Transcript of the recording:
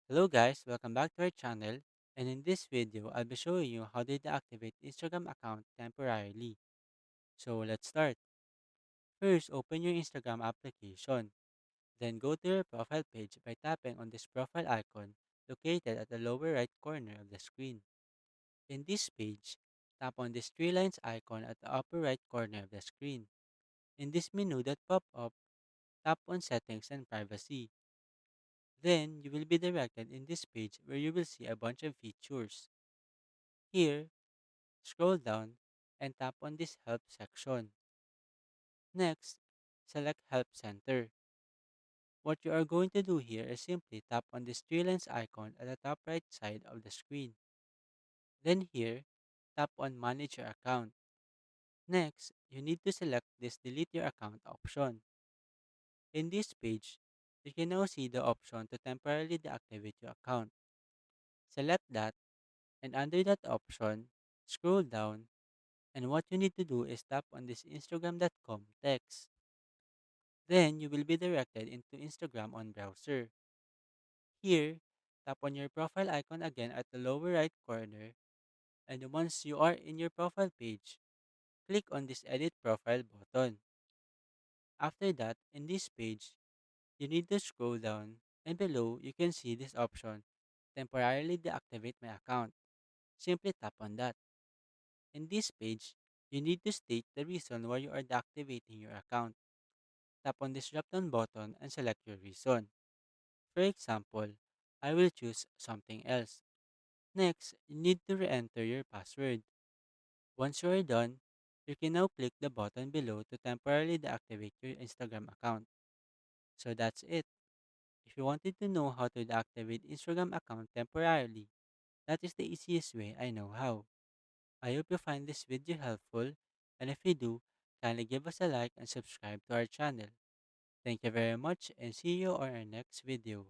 Hello guys, welcome back to our channel, and in this video, I'll be showing you how to deactivate Instagram account temporarily. So let's start. First, open your Instagram application. Then go to your profile page by tapping on this profile icon located at the lower right corner of the screen. In this page, tap on this three lines icon at the upper right corner of the screen. In this menu that pop up, tap on Settings and Privacy. Then, you will be directed in this page where you will see a bunch of features. Here, scroll down and tap on this Help section. Next, select Help Center. What you are going to do here is simply tap on this three lines icon at the top right side of the screen. Then here, tap on Manage your account. Next, you need to select this Delete your account option. In this page, you can now see the option to temporarily deactivate your account. Select that, and under that option, scroll down, and what you need to do is tap on this Instagram.com text. Then you will be directed into Instagram on browser. Here, tap on your profile icon again at the lower right corner, and once you are in your profile page, click on this Edit Profile button. After that, in this page, you need to scroll down, and below you can see this option, Temporarily Deactivate My Account. Simply tap on that. In this page, you need to state the reason why you are deactivating your account. Tap on this drop down button and select your reason. For example, I will choose something else. Next, you need to re-enter your password. Once you are done, you can now click the button below to temporarily deactivate your Instagram account. So that's it. If you wanted to know how to deactivate Instagram account temporarily, that is the easiest way I know how. I hope you find this video helpful, and if you do, kindly give us a like and subscribe to our channel. Thank you very much and see you on our next video.